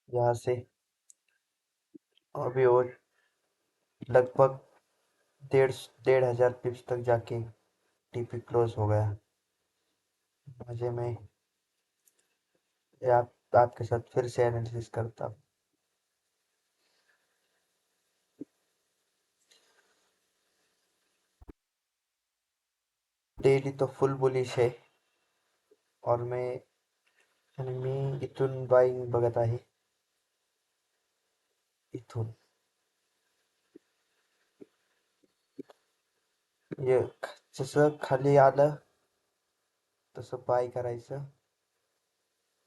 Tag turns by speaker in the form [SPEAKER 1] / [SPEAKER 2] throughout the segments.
[SPEAKER 1] यहाँ से अभी वो लगभग डेढ़ डेढ़ हजार पिप्स तक जाके टीपी क्लोज हो गया। मजे में आपके साथ फिर से एनालिसिस करता हूँ। डेली तो फुल बुलिश आहे और मी इथून बाईंग बघत आहे। इथून ये जसं खाली आलं तसं बाय करायचं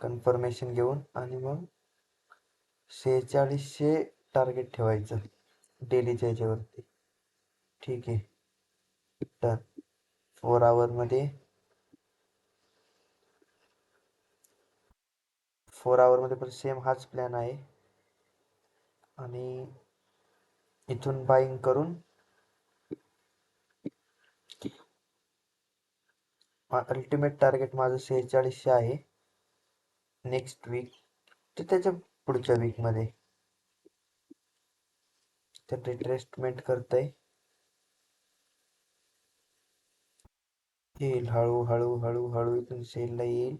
[SPEAKER 1] कन्फर्मेशन घेऊन आणि मग 4600 टार्गेट ठेवायचं डेलीच्या ह्याच्यावरती। ठीक आहे, डन। 4 आवर मध्ये पण सेम हाच प्लॅन आहे आणि इथून बाईंग करून अल्टिमेट टार्गेट माझं 4600 आहे नेक्स्ट वीक ते त्याच्या पुढच्या वीकमध्ये तर रिट्रेसमेंट करतंय। येईल हळूहळू हळूहळू इथून सेलला येईल।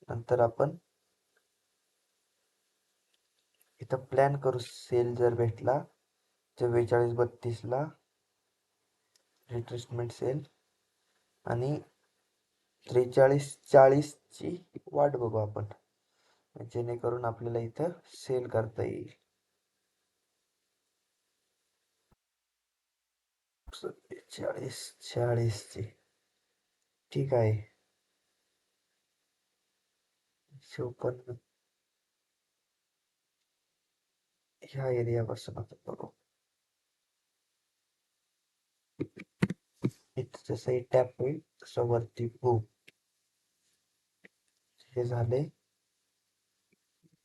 [SPEAKER 1] नंतर आपण इथं प्लॅन करू, सेल जर भेटला 44-32ला रिट्रेसमेंट सेल आणि 43-40ची वाट बघू आपण, जेणेकरून आपल्याला इथं सेल करता येईल। 40ची ठीक आहे। 54 ह्या एरियापासून आता बघू। इथं जसंही टॅप होईल तसं वरती बूम। हे झाले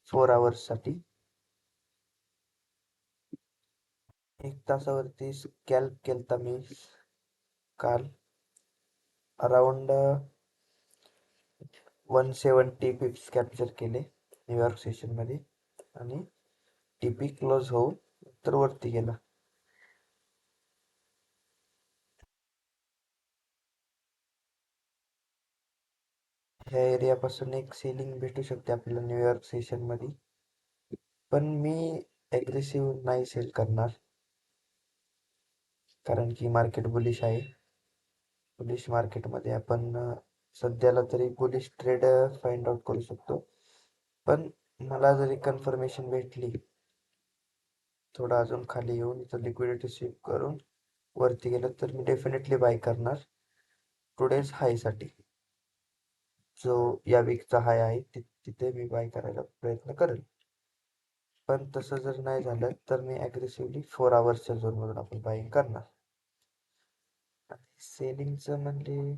[SPEAKER 1] 4 आवर्ससाठी। 1 तासावरती स्कॅल्प केलता मी काल अराउंड 170 पिप्स कॅप्चर केले न्यूयॉर्क सेशनमध्ये आणि टीपी क्लोज होऊन तर वरती गेला। ह्या एरियापासून एक सेलिंग भेटू शकते आपल्याला न्यूयॉर्क सेशनमध्ये, पण मी ॲग्रेसिव्ह नाही सेल करणार कारण की मार्केट बुलिश आहे। बुलिश मार्केटमध्ये आपण सध्याला तरी बुलिश ट्रेड फाइंड आउट करू शकतो, पण मला जरी कन्फर्मेशन भेटली थोडं अजून खाली येऊन इथं लिक्विडिटी स्वीप करून वरती गेलं तर मी डेफिनेटली बाय करणार टुडेज हायसाठी। जो या वीकचा हाय आहे तिथे मी बाय करायला प्रयत्न करेल, पण तसं जर नाही झालं तर मी ॲग्रेसिव्हली 4 आवर्सच्या झोनमधून आपण बाईंग करणार। आणि सेलिंगचं म्हणजे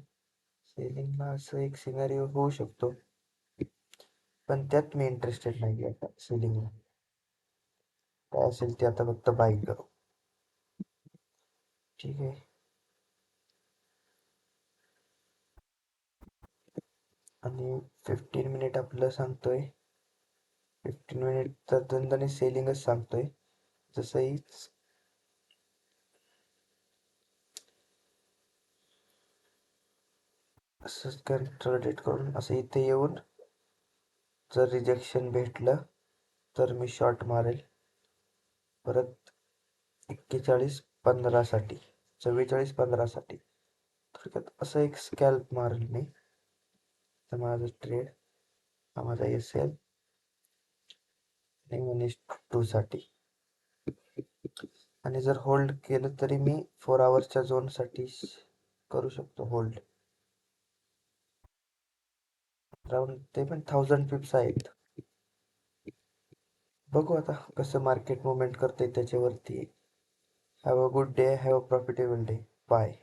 [SPEAKER 1] सेलिंगला असं एक सिनारिओ होऊ शकतो, पण त्यात मी इंटरेस्टेड नाही आहे आता सेलिंगला। काय असेल ते आता फक्त बाय करू। ठीक आहे, आणि 15 मिनिट आपलं सांगतोय 15 मिनिट तर दणदणीत सेलिंगच सांगतोय। जसंही असंच कंसोलिडेट करून असं इथे येऊन जर रिजेक्शन भेटलं तर मी शॉर्ट मारेल परत 41-15साठी 44-15साठी। थोडक्यात असं एक स्कॅल्प मारेल मी। तर माझं ट्रेड हा माझा एल आणि 1:2 साठी, आणि जर होल्ड केलं तरी मी 4 आवर्सच्या झोनसाठी करू शकतो होल्ड। अराउंड ते पण 1000 पिप्स आहेत। बघू आता कसं मार्केट मुवमेंट करते त्याच्यावरती। Have a good day, have a profitable day, bye.